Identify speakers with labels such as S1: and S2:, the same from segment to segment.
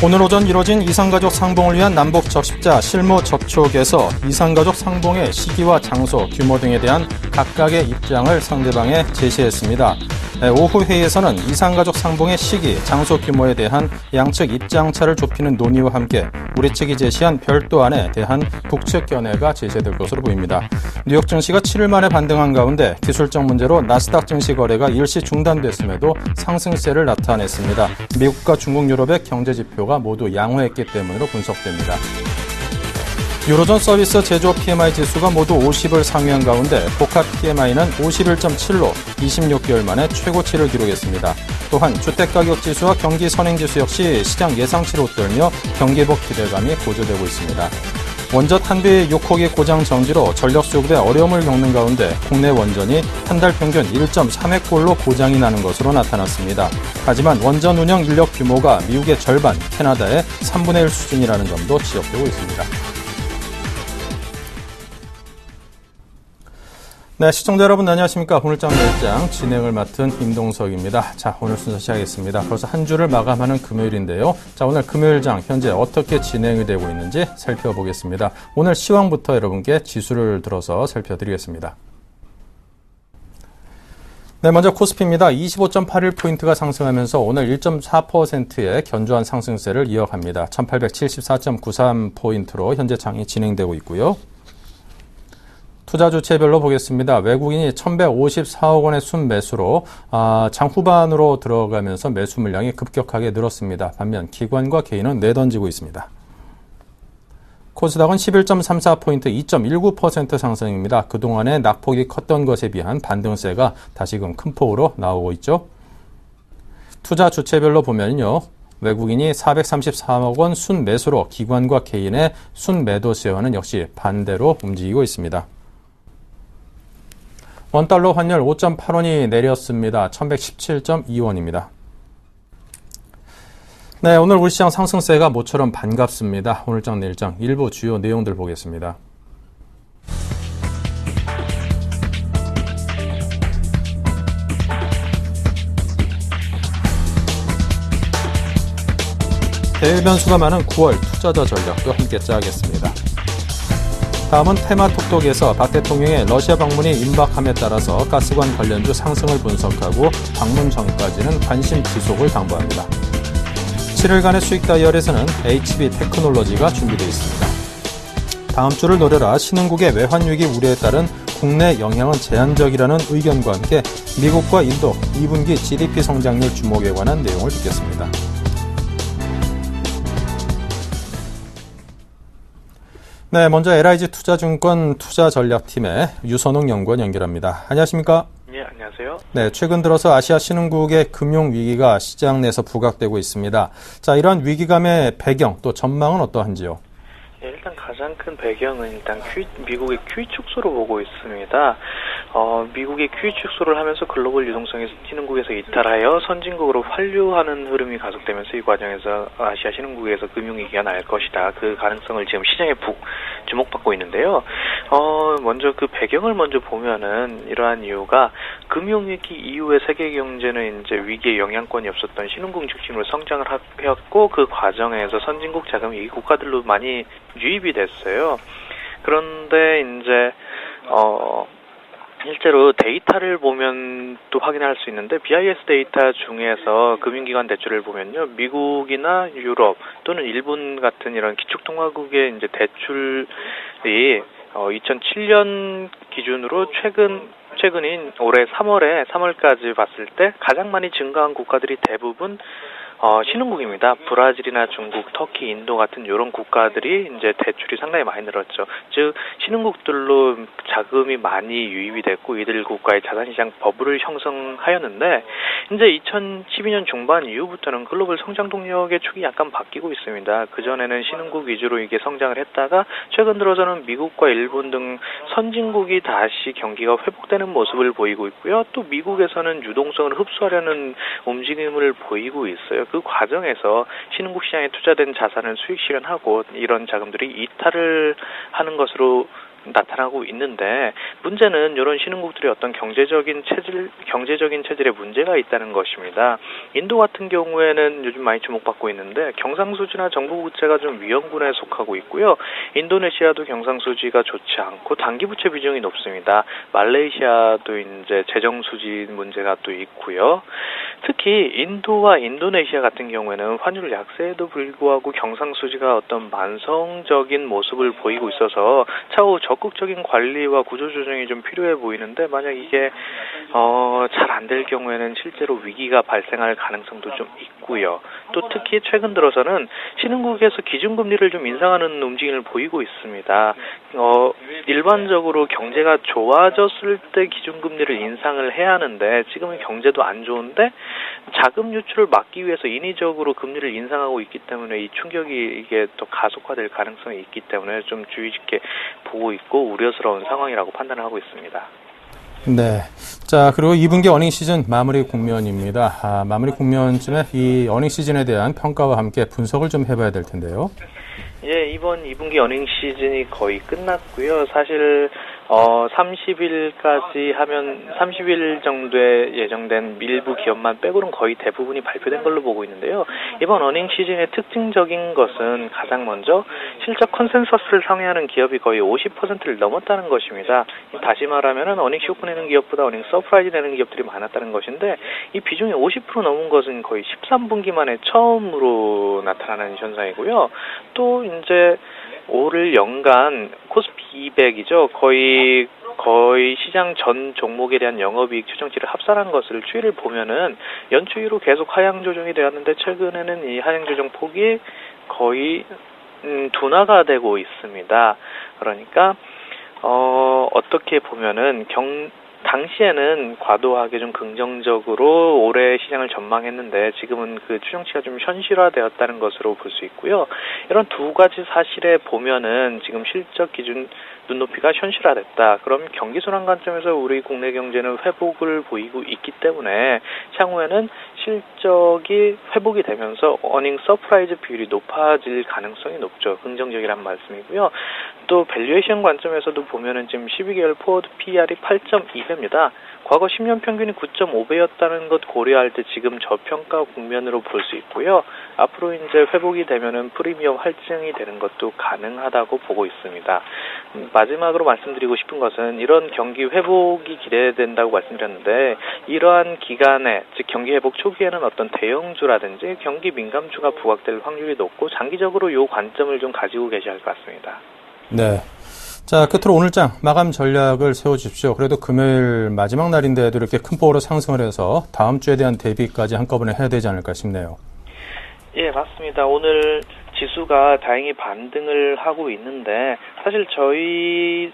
S1: 오늘 오전 이뤄진 이산가족 상봉을 위한 남북 적십자 실무 접촉에서 이산가족 상봉의 시기와 장소, 규모 등에 대한 각각의 입장을 상대방에 제시했습니다. 오후 회의에서는 이산가족 상봉의 시기, 장소 규모에 대한 양측 입장차를 좁히는 논의와 함께 우리 측이 제시한 별도안에 대한 북측 견해가 제시될 것으로 보입니다. 뉴욕 증시가 7일 만에 반등한 가운데 기술적 문제로 나스닥 증시 거래가 일시 중단됐음에도 상승세를 나타냈습니다. 미국과 중국, 유럽의 경제 지표가 모두 양호했기 때문으로 분석됩니다. 유로존 서비스 제조업 PMI 지수가 모두 50을 상회한 가운데 복합 PMI는 51.7로 26개월 만에 최고치를 기록했습니다. 또한 주택가격 지수와 경기 선행지수 역시 시장 예상치를 웃돌며 경기복 기대감이 고조되고 있습니다. 원전 한 배 6호기 고장 정지로 전력 수급에 어려움을 겪는 가운데 국내 원전이 한 달 평균 1.3회꼴로 고장이 나는 것으로 나타났습니다. 하지만 원전 운영 인력 규모가 미국의 절반, 캐나다의 3분의 1 수준이라는 점도 지적되고 있습니다. 네, 시청자 여러분 안녕하십니까. 오늘장 열장 진행을 맡은 임동석입니다. 자, 오늘 순서 시작하겠습니다. 벌써 한 주를 마감하는 금요일인데요. 자, 오늘 금요일장 현재 어떻게 진행이 되고 있는지 살펴보겠습니다. 오늘 시황부터 여러분께 지수를 들어서 살펴드리겠습니다. 네, 먼저 코스피입니다. 25.81포인트가 상승하면서 오늘 1.4%의 견조한 상승세를 이어갑니다. 1874.93포인트로 현재 장이 진행되고 있고요. 투자 주체별로 보겠습니다. 외국인이 1,154억 원의 순매수로 장 후반으로 들어가면서 매수 물량이 급격하게 늘었습니다. 반면 기관과 개인은 내던지고 있습니다. 코스닥은 11.34포인트 2.19% 상승입니다. 그동안의 낙폭이 컸던 것에 비한 반등세가 다시금 큰 폭으로 나오고 있죠. 투자 주체별로 보면요. 외국인이 433억 원 순매수로 기관과 개인의 순매도세와는 역시 반대로 움직이고 있습니다. 원달러 환율 5.8원이 내렸습니다. 1117.2원입니다. 네, 오늘 우리 시장 상승세가 모처럼 반갑습니다. 오늘장 내일장 일부 주요 내용들 보겠습니다. 대외 변수가 많은 9월 투자자 전략도 함께 짜겠습니다. 다음은 테마톡톡에서 박 대통령의 러시아 방문이 임박함에 따라서 가스관 관련주 상승을 분석하고 방문 전까지는 관심 지속을 당부합니다. 7일간의 수익 다이얼에서는 HB 테크놀로지가 준비되어 있습니다. 다음 주를 노려라 신흥국의 외환위기 우려에 따른 국내 영향은 제한적이라는 의견과 함께 미국과 인도 2분기 GDP 성장률 주목에 관한 내용을 듣겠습니다. 네, 먼저 LIG 투자증권 투자전략팀의 유선웅 연구원 연결합니다. 안녕하십니까?
S2: 네, 안녕하세요.
S1: 네, 최근 들어서 아시아 신흥국의 금융위기가 시장 내에서 부각되고 있습니다. 자, 이러한 위기감의 배경 또 전망은 어떠한지요?
S2: 네, 일단 가장 큰 배경은 일단 미국의 QE 축소로 보고 있습니다. 미국이 QE 축소를 하면서 글로벌 유동성에서 신흥국에서 이탈하여 선진국으로 환류하는 흐름이 가속되면서 이 과정에서 아시아 신흥국에서 금융위기가 날 것이다. 그 가능성을 지금 시장에 주목받고 있는데요. 먼저 그 배경을 먼저 보면은 이러한 이유가 금융위기 이후에 세계 경제는 이제 위기의 영향권이 없었던 신흥국 중심으로 성장을 해왔고 그 과정에서 선진국 자금이 이 국가들로 많이 유입이 됐어요. 그런데 이제 실제로 데이터를 보면 또 확인할 수 있는데 BIS 데이터 중에서 금융기관 대출을 보면요. 미국이나 유럽 또는 일본 같은 이런 기축통화국의 이제 대출이 2007년 기준으로 최근인 올해 3월까지 봤을 때 가장 많이 증가한 국가들이 대부분 신흥국입니다. 브라질이나 중국, 터키, 인도 같은 이런 국가들이 이제 대출이 상당히 많이 늘었죠. 즉 신흥국들로 자금이 많이 유입이 됐고 이들 국가의 자산시장 버블을 형성하였는데 이제 2012년 중반 이후부터는 글로벌 성장 동력의 축이 약간 바뀌고 있습니다. 그전에는 신흥국 위주로 이게 성장을 했다가 최근 들어서는 미국과 일본 등 선진국이 다시 경기가 회복되는 모습을 보이고 있고요. 또 미국에서는 유동성을 흡수하려는 움직임을 보이고 있어요. 그 과정에서 신흥국 시장에 투자된 자산을 수익 실현하고 이런 자금들이 이탈을 하는 것으로 나타나고 있는데 문제는 이런 신흥국들의 어떤 경제적인 체질에 문제가 있다는 것입니다. 인도 같은 경우에는 요즘 많이 주목받고 있는데 경상수지나 정부 부채가 좀 위험군에 속하고 있고요. 인도네시아도 경상수지가 좋지 않고 단기부채 비중이 높습니다. 말레이시아도 이제 재정수지 문제가 또 있고요. 특히 인도와 인도네시아 같은 경우에는 환율 약세에도 불구하고 경상수지가 어떤 만성적인 모습을 보이고 있어서 차후 적극적인 관리와 구조조정이 좀 필요해 보이는데 만약 이게 잘 안 될 경우에는 실제로 위기가 발생할 가능성도 좀 있고요. 또 특히 최근 들어서는 신흥국에서 기준금리를 좀 인상하는 움직임을 보이고 있습니다. 일반적으로 경제가 좋아졌을 때 기준금리를 인상을 해야 하는데 지금은 경제도 안 좋은데 자금 유출을 막기 위해서 인위적으로 금리를 인상하고 있기 때문에 이 충격이 이게 더 가속화될 가능성이 있기 때문에 좀 주의 깊게 보고 있고 우려스러운 상황이라고 판단을 하고 있습니다.
S1: 네. 자, 그리고 2분기 어닝 시즌 마무리 국면입니다. 마무리 국면쯤에 이 어닝 시즌에 대한 평가와 함께 분석을 좀 해봐야 될 텐데요.
S2: 예, 이번 2분기 어닝 시즌이 거의 끝났고요. 사실 30일까지 하면 30일 정도에 예정된 일부 기업만 빼고는 거의 대부분이 발표된 걸로 보고 있는데요. 이번 어닝 시즌의 특징적인 것은 가장 먼저 실적 컨센서스를 상회하는 기업이 거의 50%를 넘었다는 것입니다. 다시 말하면 어닝 쇼크 내는 기업보다 어닝 서프라이즈 내는 기업들이 많았다는 것인데 이 비중이 50% 넘은 것은 거의 13분기 만에 처음으로 나타나는 현상이고요. 또 이제 올 연간 코스피 200이죠. 거의 시장 전 종목에 대한 영업이익 추정치를 합산한 것을 추이를 보면은 연추이로 계속 하향 조정이 되었는데 최근에는 이 하향 조정 폭이 거의 둔화가 되고 있습니다. 그러니까 어떻게 보면은 당시에는 과도하게 좀 긍정적으로 올해 시장을 전망했는데 지금은 그 추정치가 좀 현실화되었다는 것으로 볼 수 있고요. 이런 두 가지 사실에 보면은 지금 실적 기준 눈높이가 현실화됐다. 그럼 경기 순환 관점에서 우리 국내 경제는 회복을 보이고 있기 때문에 향후에는 실적이 회복이 되면서 어닝 서프라이즈 비율이 높아질 가능성이 높죠. 긍정적이란 말씀이고요. 또 밸류에이션 관점에서도 보면은 지금 12개월 포워드 PER이 8.2배입니다. 과거 10년 평균이 9.5배였다는 것 고려할 때 지금 저평가 국면으로 볼 수 있고요. 앞으로 이제 회복이 되면은 프리미엄 할증이 되는 것도 가능하다고 보고 있습니다. 마지막으로 말씀드리고 싶은 것은 이런 경기 회복이 기대된다고 말씀드렸는데 이러한 기간에 즉 경기 회복 초기에는 어떤 대형주라든지 경기 민감주가 부각될 확률이 높고 장기적으로 이 관점을 좀 가지고 계셔야 할 것 같습니다.
S1: 네. 자, 끝으로 오늘장 마감 전략을 세워주십시오. 그래도 금요일 마지막 날인데도 이렇게 큰 폭으로 상승을 해서 다음 주에 대한 대비까지 한꺼번에 해야 되지 않을까 싶네요.
S2: 예, 맞습니다. 오늘 지수가 다행히 반등을 하고 있는데 사실 저희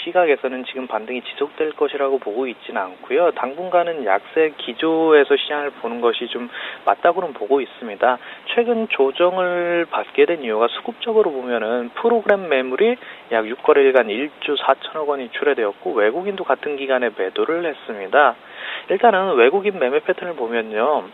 S2: 시각에서는 지금 반등이 지속될 것이라고 보고 있지는 않고요. 당분간은 약세 기조에서 시장을 보는 것이 좀 맞다고는 보고 있습니다. 최근 조정을 받게 된 이유가 수급적으로 보면은 프로그램 매물이 약 6거래일간 1조 4천억 원이 출회되었고 외국인도 같은 기간에 매도를 했습니다. 일단은 외국인 매매 패턴을 보면요.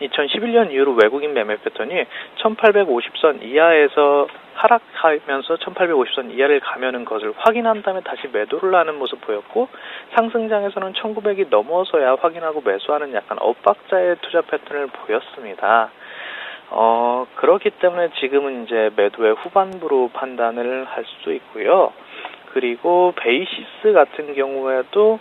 S2: 2011년 이후로 외국인 매매 패턴이 1850선 이하에서 하락하면서 1850선 이하를 가면은 것을 확인한 다음에 다시 매도를 하는 모습 보였고 상승장에서는 1900이 넘어서야 확인하고 매수하는 약간 엇박자의 투자 패턴을 보였습니다. 그렇기 때문에 지금은 이제 매도의 후반부로 판단을 할 수도 있고요. 그리고 베이시스 같은 경우에도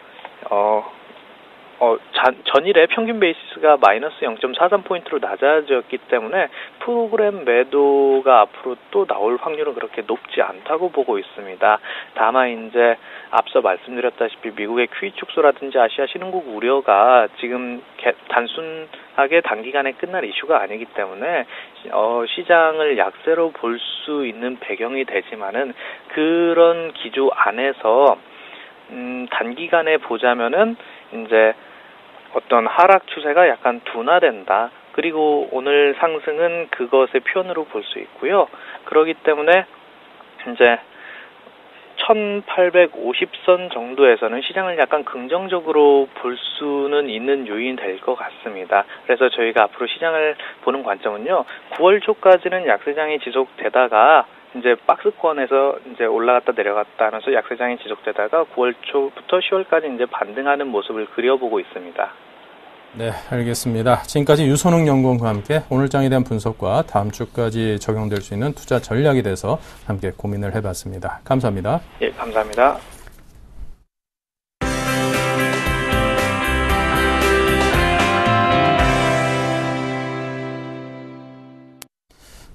S2: 전일에 평균 베이시스가 마이너스 0.43포인트로 낮아졌기 때문에 프로그램 매도가 앞으로 또 나올 확률은 그렇게 높지 않다고 보고 있습니다. 다만 이제 앞서 말씀드렸다시피 미국의 QE 축소라든지 아시아 신흥국 우려가 지금 단순하게 단기간에 끝날 이슈가 아니기 때문에 시장을 약세로 볼 수 있는 배경이 되지만은 그런 기조 안에서 단기간에 보자면은 이제 어떤 하락 추세가 약간 둔화된다. 그리고 오늘 상승은 그것의 표현으로 볼 수 있고요. 그렇기 때문에 이제 1850선 정도에서는 시장을 약간 긍정적으로 볼 수는 있는 요인이 될 것 같습니다. 그래서 저희가 앞으로 시장을 보는 관점은요. 9월 초까지는 약세장이 지속되다가 이제 박스권에서 이제 올라갔다 내려갔다 하면서 약세장이 지속되다가 9월 초부터 10월까지 이제 반등하는 모습을 그려보고 있습니다.
S1: 네, 알겠습니다. 지금까지 유선웅 연구원과 함께 오늘 장에 대한 분석과 다음 주까지 적용될 수 있는 투자 전략에 대해서 함께 고민을 해봤습니다. 감사합니다.
S2: 예, 감사합니다.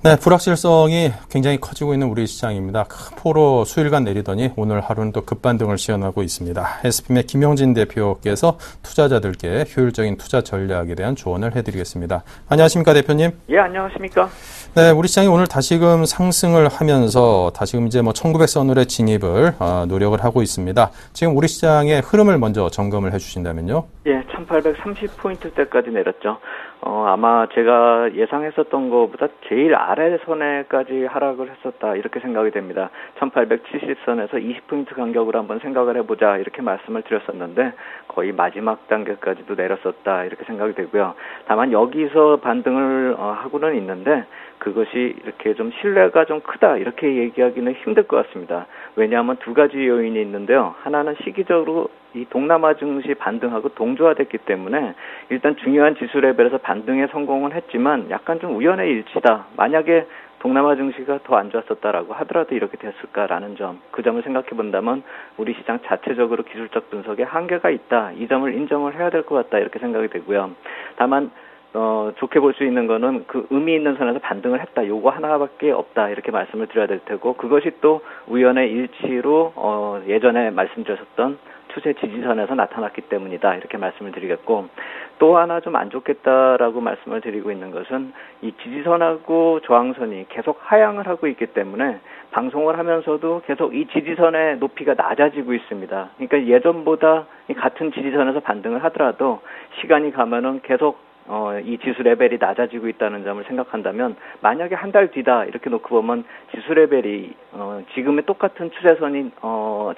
S1: 네, 불확실성이 굉장히 커지고 있는 우리 시장입니다. 큰 폭으로 수일간 내리더니 오늘 하루는 또 급반등을 시현하고 있습니다. SPM의 김영진 대표께서 투자자들께 효율적인 투자 전략에 대한 조언을 해드리겠습니다. 안녕하십니까, 대표님?
S3: 예, 안녕하십니까?
S1: 네, 우리 시장이 오늘 다시금 상승을 하면서 다시금 이제 1900선으로 진입을 노력을 하고 있습니다. 지금 우리 시장의 흐름을 먼저 점검을 해주신다면요?
S3: 예, 1830포인트대까지 내렸죠. 아마 제가 예상했었던 것보다 제일 아래선에까지 하락을 했었다, 이렇게 생각이 됩니다. 1870선에서 20포인트 간격으로 한번 생각을 해보자, 이렇게 말씀을 드렸었는데 거의 마지막 단계까지도 내렸었다, 이렇게 생각이 되고요. 다만 여기서 반등을 하고는 있는데 그것이 이렇게 좀 신뢰가 좀 크다, 이렇게 얘기하기는 힘들 것 같습니다. 왜냐하면 두 가지 요인이 있는데요. 하나는 시기적으로 이 동남아 증시 반등하고 동조화됐기 때문에 일단 중요한 지수 레벨에서 반등에 성공은 했지만 약간 좀 우연의 일치다. 만약에 동남아 증시가 더 안 좋았었다라고 하더라도 이렇게 됐을까라는 점, 그 점을 생각해 본다면 우리 시장 자체적으로 기술적 분석에 한계가 있다, 이 점을 인정을 해야 될 것 같다, 이렇게 생각이 되고요. 다만 좋게 볼 수 있는 거는 그 의미 있는 선에서 반등을 했다, 요거 하나밖에 없다, 이렇게 말씀을 드려야 될 테고, 그것이 또 우연의 일치로 예전에 말씀드렸었던 추세 지지선에서 나타났기 때문이다, 이렇게 말씀을 드리겠고, 또 하나 좀 안 좋겠다라고 말씀을 드리고 있는 것은 이 지지선하고 저항선이 계속 하향을 하고 있기 때문에 방송을 하면서도 계속 이 지지선의 높이가 낮아지고 있습니다. 그러니까 예전보다 이 같은 지지선에서 반등을 하더라도 시간이 가면은 계속 이 지수 레벨이 낮아지고 있다는 점을 생각한다면, 만약에 한 달 뒤다 이렇게 놓고 보면 지수 레벨이 지금의 똑같은 추세선이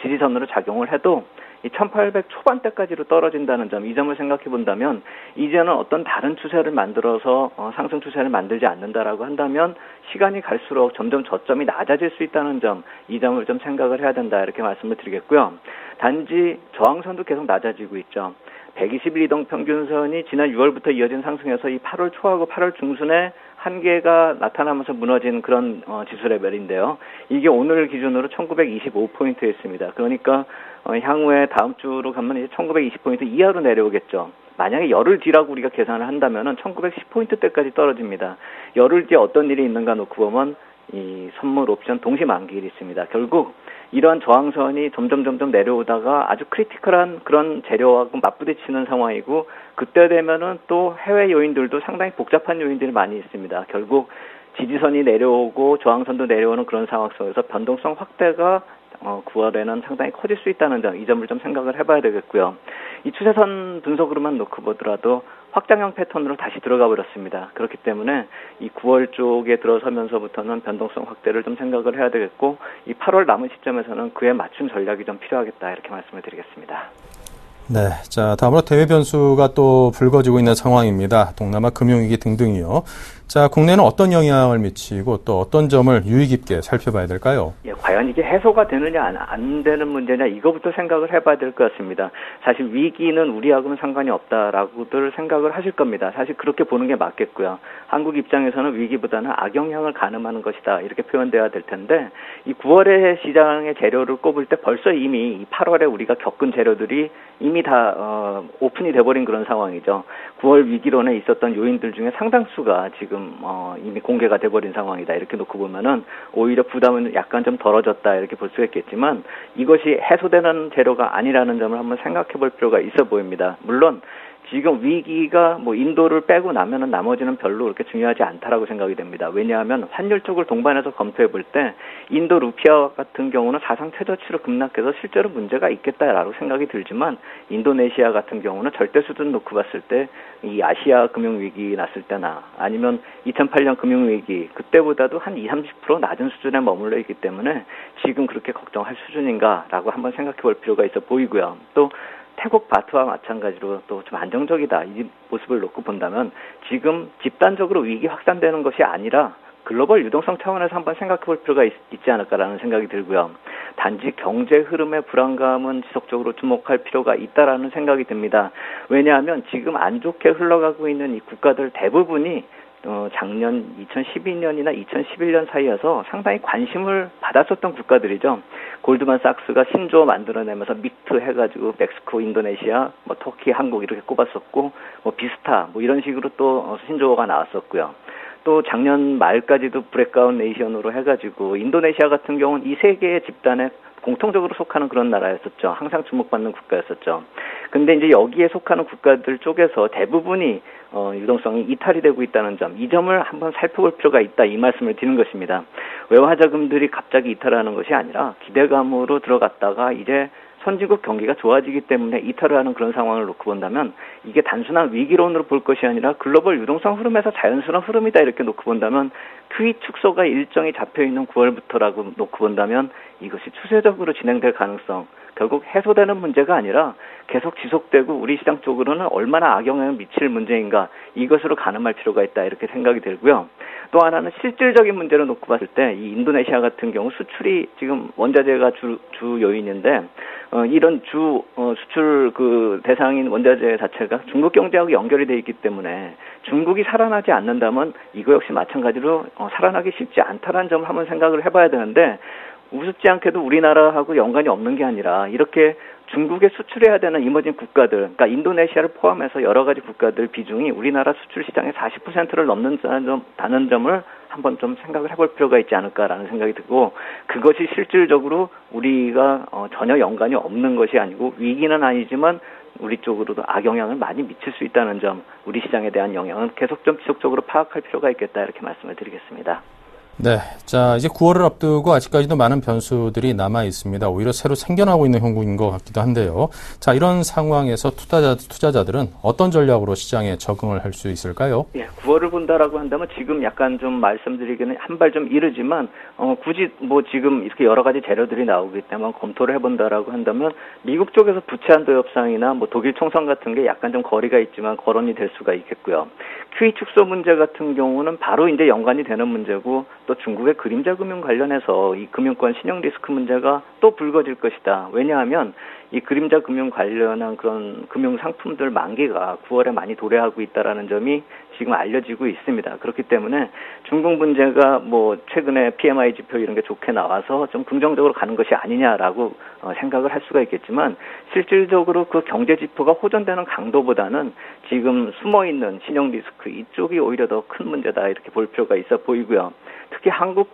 S3: 지지선으로 작용을 해도 이 1800 초반대까지로 떨어진다는 점, 이 점을 생각해 본다면 이제는 어떤 다른 추세를 만들어서 상승 추세를 만들지 않는다라고 한다면 시간이 갈수록 점점 저점이 낮아질 수 있다는 점, 이 점을 좀 생각을 해야 된다, 이렇게 말씀을 드리겠고요. 단지 저항선도 계속 낮아지고 있죠. 120일 이동 평균선이 지난 6월부터 이어진 상승에서 이 8월 초하고 8월 중순에 한계가 나타나면서 무너진 그런 지수 레벨인데요. 이게 오늘 기준으로 1925포인트였습니다. 그러니까 향후에 다음 주로 가면 이제 1920포인트 이하로 내려오겠죠. 만약에 열흘 뒤라고 우리가 계산을 한다면은 1910포인트대까지 떨어집니다. 열흘 뒤에 어떤 일이 있는가 놓고 보면 이 선물 옵션 동시 만기일이 있습니다. 결국 이러한 저항선이 점점 내려오다가 아주 크리티컬한 그런 재료하고 맞부딪히는 상황이고, 그때 되면은 또 해외 요인들도 상당히 복잡한 요인들이 많이 있습니다. 결국 지지선이 내려오고 저항선도 내려오는 그런 상황 속에서 변동성 확대가 9월에는 상당히 커질 수 있다는 점, 이 점을 좀 생각을 해봐야 되겠고요. 이 추세선 분석으로만 놓고 보더라도 확장형 패턴으로 다시 들어가 버렸습니다. 그렇기 때문에 이 9월 쪽에 들어서면서부터는 변동성 확대를 좀 생각을 해야 되겠고, 이 8월 남은 시점에서는 그에 맞춘 전략이 좀 필요하겠다, 이렇게 말씀을 드리겠습니다.
S1: 네, 자, 다음으로 대외 변수가 또 불거지고 있는 상황입니다. 동남아 금융위기 등등이요. 자, 국내는 어떤 영향을 미치고 또 어떤 점을 유의 깊게 살펴봐야 될까요?
S3: 예, 과연 이게 해소가 되느냐 안 되는 문제냐, 이거부터 생각을 해봐야 될 것 같습니다. 사실 위기는 우리하고는 상관이 없다라고들 생각을 하실 겁니다. 사실 그렇게 보는 게 맞겠고요. 한국 입장에서는 위기보다는 악영향을 가늠하는 것이다, 이렇게 표현돼야 될 텐데, 이 9월에 시장의 재료를 꼽을 때 벌써 이미 8월에 우리가 겪은 재료들이 이미 다 오픈이 돼버린 그런 상황이죠. 9월 위기론에 있었던 요인들 중에 상당수가 지금 이미 공개가 돼버린 상황이다, 이렇게 놓고 보면은 오히려 부담은 약간 좀 덜어졌다, 이렇게 볼 수가 있겠지만 이것이 해소되는 재료가 아니라는 점을 한번 생각해 볼 필요가 있어 보입니다. 물론 지금 위기가 인도를 빼고 나면은 나머지는 별로 그렇게 중요하지 않다라고 생각이 됩니다. 왜냐하면 환율 쪽을 동반해서 검토해 볼 때 인도 루피아 같은 경우는 사상 최저치로 급락해서 실제로 문제가 있겠다라고 생각이 들지만, 인도네시아 같은 경우는 절대 수준 놓고 봤을 때 이 아시아 금융위기 났을 때나 아니면 2008년 금융위기 그때보다도 한 20-30% 낮은 수준에 머물러 있기 때문에 지금 그렇게 걱정할 수준인가라고 한번 생각해 볼 필요가 있어 보이고요. 또 태국 바트와 마찬가지로 또 좀 안정적이다, 이 모습을 놓고 본다면 지금 집단적으로 위기 확산되는 것이 아니라 글로벌 유동성 차원에서 한번 생각해 볼 필요가 있지 않을까라는 생각이 들고요. 단지 경제 흐름의 불안감은 지속적으로 주목할 필요가 있다라는 생각이 듭니다. 왜냐하면 지금 안 좋게 흘러가고 있는 이 국가들 대부분이 작년 2012년이나 2011년 사이여서 상당히 관심을 받았었던 국가들이죠. 골드만삭스가 신조어 만들어내면서 미트 해가지고 멕시코, 인도네시아, 터키, 한국 이렇게 꼽았었고, 비스타 이런 식으로 또 신조어가 나왔었고요. 또 작년 말까지도 브레이크아웃 네이션으로 해가지고 인도네시아 같은 경우는 이 세 개의 집단에 공통적으로 속하는 그런 나라였었죠. 항상 주목받는 국가였었죠. 근데 이제 여기에 속하는 국가들 쪽에서 대부분이 유동성이 이탈이 되고 있다는 점, 이 점을 한번 살펴볼 필요가 있다, 이 말씀을 드리는 것입니다. 외화자금들이 갑자기 이탈하는 것이 아니라 기대감으로 들어갔다가 이제 선진국 경기가 좋아지기 때문에 이탈을 하는 그런 상황을 놓고 본다면 이게 단순한 위기론으로 볼 것이 아니라 글로벌 유동성 흐름에서 자연스러운 흐름이다 이렇게 놓고 본다면 QE 축소가 일정이 잡혀있는 9월부터라고 놓고 본다면 이것이 추세적으로 진행될 가능성, 결국 해소되는 문제가 아니라 계속 지속되고 우리 시장 쪽으로는 얼마나 악영향을 미칠 문제인가, 이것으로 가늠할 필요가 있다 이렇게 생각이 들고요. 또 하나는 실질적인 문제를 놓고 봤을 때 이 인도네시아 같은 경우 수출이 지금 원자재가 주 요인인데 이런 수출 대상인 원자재 자체가 중국 경제하고 연결이 돼 있기 때문에 중국이 살아나지 않는다면 이거 역시 마찬가지로 살아나기 쉽지 않다라는 점을 한번 생각을 해봐야 되는데, 우습지 않게도 우리나라하고 연관이 없는 게 아니라 이렇게 중국에 수출해야 되는 이머징 국가들, 그러니까 인도네시아를 포함해서 여러 가지 국가들 비중이 우리나라 수출 시장의 40%를 넘는다는 점을 한번 좀 생각을 해볼 필요가 있지 않을까라는 생각이 들고, 그것이 실질적으로 우리가 전혀 연관이 없는 것이 아니고 위기는 아니지만 우리 쪽으로도 악영향을 많이 미칠 수 있다는 점, 우리 시장에 대한 영향은 계속 좀 지속적으로 파악할 필요가 있겠다 이렇게 말씀을 드리겠습니다.
S1: 네. 자, 이제 9월을 앞두고 아직까지도 많은 변수들이 남아 있습니다. 오히려 새로 생겨나고 있는 형국인 것 같기도 한데요. 자, 이런 상황에서 투자자들은 어떤 전략으로 시장에 적응을 할 수 있을까요?
S3: 예, 9월을 본다라고 한다면 지금 약간 좀 말씀드리기는 한 발 좀 이르지만, 굳이 지금 이렇게 여러 가지 재료들이 나오기 때문에 검토를 해본다라고 한다면 미국 쪽에서 부채 한도 협상이나 독일 총선 같은 게 약간 좀 거리가 있지만 거론이 될 수가 있겠고요. QE 축소 문제 같은 경우는 바로 이제 연관이 되는 문제고, 또 중국의 그림자 금융 관련해서 이 금융권 신용 리스크 문제가 또 불거질 것이다. 왜냐하면 이 그림자 금융 관련한 그런 금융 상품들 만기가 9월에 많이 도래하고 있다라는 점이 지금 알려지고 있습니다. 그렇기 때문에 중국 문제가 최근에 PMI 지표 이런 게 좋게 나와서 좀 긍정적으로 가는 것이 아니냐라고 생각을 할 수가 있겠지만, 실질적으로 그 경제 지표가 호전되는 강도보다는 지금 숨어있는 신용 리스크 이쪽이 오히려 더 큰 문제다 이렇게 볼 필요가 있어 보이고요. 특히 한국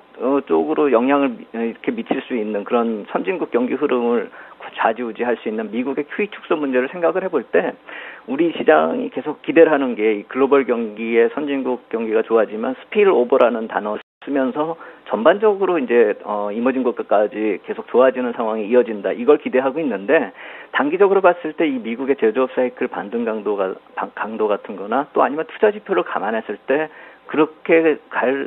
S3: 쪽으로 영향을 이렇게 미칠 수 있는 그런 선진국 경기 흐름을 좌지우지할 수 있는 미국의 QE 축소 문제를 생각을 해볼 때, 우리 시장이 계속 기대를 하는 게 글로벌 경기의 선진국 경기가 좋아지면 스피일 오버라는 단어 쓰면서 전반적으로 이제 이머징 국가까지 계속 좋아지는 상황이 이어진다, 이걸 기대하고 있는데, 단기적으로 봤을 때 이 미국의 제조업 사이클 반등 강도 같은 거나 또 아니면 투자 지표를 감안했을 때 그렇게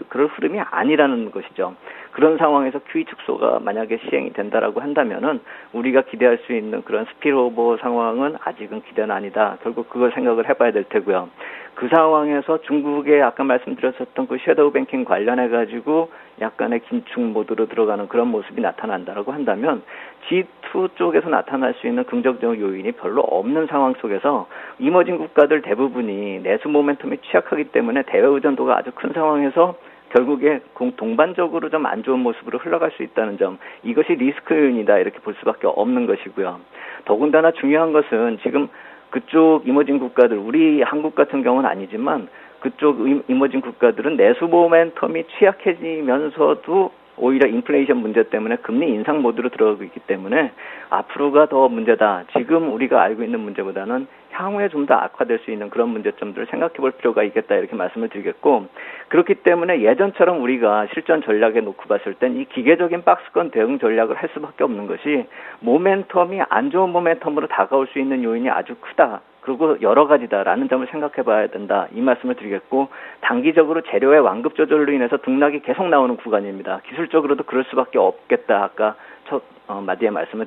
S3: 그럴 흐름이 아니라는 것이죠. 그런 상황에서 QE 축소가 만약에 시행이 된다라고 한다면은 우리가 기대할 수 있는 그런 스피일오버 상황은 아직은 기대는 아니다. 결국 그걸 생각을 해봐야 될 테고요. 그 상황에서 중국의 아까 말씀드렸었던 그 섀도우 뱅킹 관련해가지고 약간의 긴축 모드로 들어가는 그런 모습이 나타난다라고 한다면 G2 쪽에서 나타날 수 있는 긍정적 요인이 별로 없는 상황 속에서 이머징 국가들 대부분이 내수 모멘텀이 취약하기 때문에 대외 의존도가 아주 큰 상황에서 결국에 동반적으로 좀 안 좋은 모습으로 흘러갈 수 있다는 점, 이것이 리스크 요인이다 이렇게 볼 수밖에 없는 것이고요. 더군다나 중요한 것은 지금 그쪽 이머징 국가들, 우리 한국 같은 경우는 아니지만 그쪽 이머징 국가들은 내수 모멘텀이 취약해지면서도 오히려 인플레이션 문제 때문에 금리 인상 모드로 들어가고 있기 때문에 앞으로가 더 문제다. 지금 우리가 알고 있는 문제보다는 향후에 좀 더 악화될 수 있는 그런 문제점들을 생각해 볼 필요가 있겠다 이렇게 말씀을 드리겠고, 그렇기 때문에 예전처럼 우리가 실전 전략에 놓고 봤을 땐 이 기계적인 박스권 대응 전략을 할 수밖에 없는 것이, 모멘텀이 안 좋은 모멘텀으로 다가올 수 있는 요인이 아주 크다. 그리고 여러 가지다라는 점을 생각해 봐야 된다. 이 말씀을 드리겠고, 단기적으로 재료의 완급 조절로 인해서 등락이 계속 나오는 구간입니다. 기술적으로도 그럴 수밖에 없겠다. 아까 첫 마디에 말씀을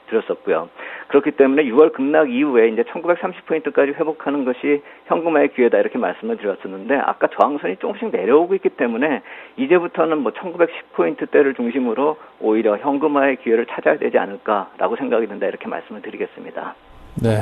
S3: 드렸었고요. 그렇기 때문에 6월 급락 이후에 이제 1930포인트까지 회복하는 것이 현금화의 기회다 이렇게 말씀을 드렸었는데 아까 저항선이 조금씩 내려오고 있기 때문에 이제부터는 뭐 1910포인트대를 중심으로 오히려 현금화의 기회를 찾아야 되지 않을까라고 생각이 든다 이렇게 말씀을 드리겠습니다.
S1: 네.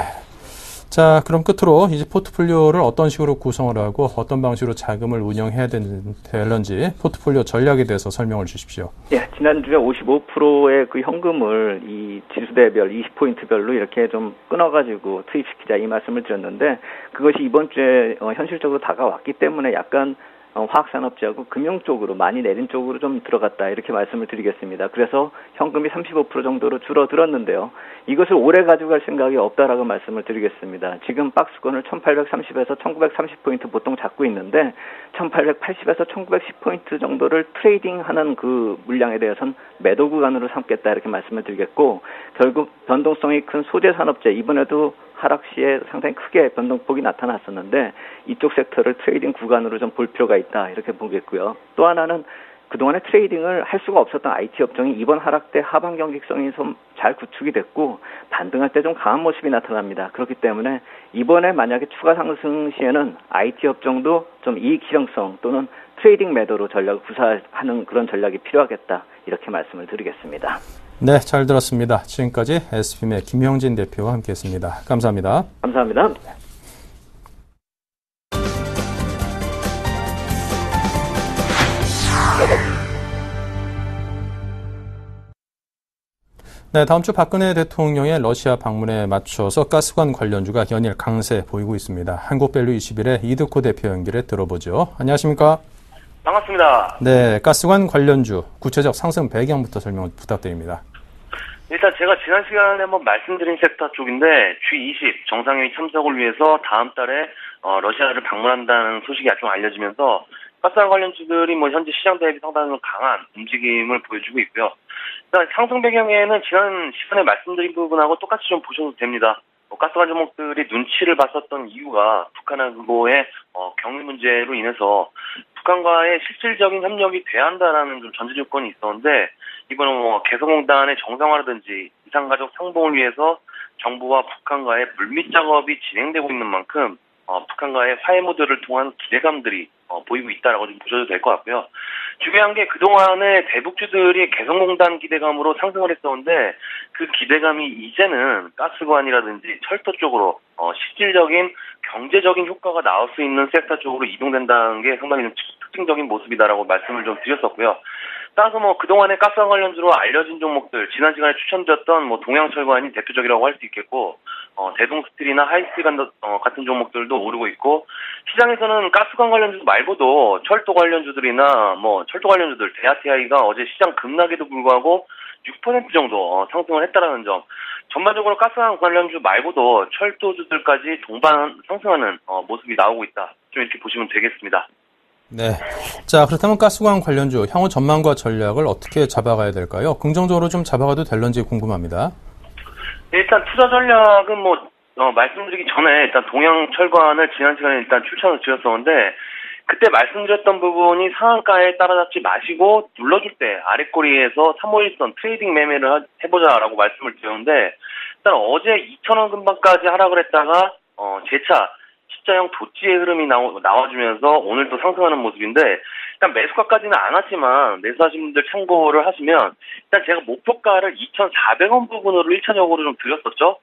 S1: 자, 그럼 끝으로 이제 포트폴리오를 어떤 식으로 구성을 하고 어떤 방식으로 자금을 운영해야 되는지 포트폴리오 전략에 대해서 설명을 주십시오.
S3: 예, 지난주에 55%의 그 현금을 이 지수대별 20포인트별로 이렇게 좀 끊어가지고 투입시키자 이 말씀을 드렸는데 그것이 이번 주에 현실적으로 다가왔기 때문에 약간 화학산업재하고 금융 쪽으로 많이 내린 쪽으로 좀 들어갔다 이렇게 말씀을 드리겠습니다. 그래서 현금이 35% 정도로 줄어들었는데요. 이것을 오래 가져갈 생각이 없다라고 말씀을 드리겠습니다. 지금 박스권을 1830에서 1930포인트 보통 잡고 있는데 1880에서 1910포인트 정도를 트레이딩하는 그 물량에 대해서는 매도 구간으로 삼겠다 이렇게 말씀을 드리겠고 결국 변동성이 큰 소재산업재 이번에도 하락 시에 상당히 크게 변동폭이 나타났었는데 이쪽 섹터를 트레이딩 구간으로 좀 볼 필요가 있다 이렇게 보겠고요. 또 하나는 그동안에 트레이딩을 할 수가 없었던 IT 업종이 이번 하락 때 하방 경직성이 좀 잘 구축이 됐고 반등할 때 좀 강한 모습이 나타납니다. 그렇기 때문에 이번에 만약에 추가 상승 시에는 IT 업종도 좀 이익 실현성 또는 트레이딩 매도로 전략을 구사하는 그런 전략이 필요하겠다 이렇게 말씀을 드리겠습니다.
S1: 네, 잘 들었습니다. 지금까지 SBM의 김형진 대표와 함께했습니다. 감사합니다.
S3: 감사합니다.
S1: 네, 다음 주 박근혜 대통령의 러시아 방문에 맞춰서 가스관 관련주가 연일 강세 보이고 있습니다. 한국밸류 21의 이득호 대표 연결해 들어보죠. 안녕하십니까?
S4: 반갑습니다.
S1: 네, 가스관 관련주 구체적 상승 배경부터 설명 부탁드립니다.
S4: 일단 제가 지난 시간에 한번 말씀드린 섹터 쪽인데 G20 정상회의 참석을 위해서 다음 달에 러시아를 방문한다는 소식이 좀 알려지면서 가스관 관련주들이 뭐 현재 시장 대비 상당히 강한 움직임을 보여주고 있고요. 일단 상승 배경에는 지난 시간에 말씀드린 부분하고 똑같이 좀 보셔도 됩니다. 가스관 종목들이 눈치를 봤었던 이유가 북한하고의 경위 문제로 인해서 북한과의 실질적인 협력이 돼야 한다라는 좀 전제 조건이 있었는데 이번에 개성공단의 정상화라든지 이산가족 상봉을 위해서 정부와 북한과의 물밑 작업이 진행되고 있는 만큼 북한과의 화해 모드를 통한 기대감들이 보이고 있다라고 좀 보셔도 될 것 같고요. 중요한 게 그동안에 대북주들이 개성공단 기대감으로 상승을 했었는데 그 기대감이 이제는 가스관이라든지 철도 쪽으로 실질적인 경제적인 효과가 나올 수 있는 섹터 쪽으로 이동된다는 게 상당히 좀 특징적인 모습이다라고 말씀을 좀 드렸었고요. 따라서 그동안에 가스관 관련주로 알려진 종목들, 지난 시간에 추천드렸던 동양철관이 대표적이라고 할 수 있겠고, 대동스틸이나 하이스틸 같은 종목들도 오르고 있고, 시장에서는 가스관 관련주 말고도 철도 관련주들이나 철도 관련주들, 대하TI가 어제 시장 급락에도 불구하고 6% 정도 상승을 했다라는 점, 전반적으로 가스관 관련주 말고도 철도주들까지 동반 상승하는 모습이 나오고 있다. 좀 이렇게 보시면 되겠습니다.
S1: 네. 자, 그렇다면 가스관 관련주 향후 전망과 전략을 어떻게 잡아가야 될까요? 긍정적으로 좀 잡아가도 될런지 궁금합니다.
S4: 일단 투자 전략은 말씀드리기 전에 일단 동양철관을 지난 시간에 일단 추천을 드렸었는데 그때 말씀드렸던 부분이 상한가에 따라잡지 마시고 눌러줄 때 아랫꼬리에서 351선 트레이딩 매매를 해보자라고 말씀을 드렸는데 일단 어제 2,000원 근방까지 하락을 했다가 재차 십자형 도지의 흐름이 나와주면서 오늘 또 상승하는 모습인데 일단 매수가까지는 안 왔지만 매수하신 분들 참고를 하시면 일단 제가 목표가를 2,400원 부분으로 1차적으로 좀 드렸었죠.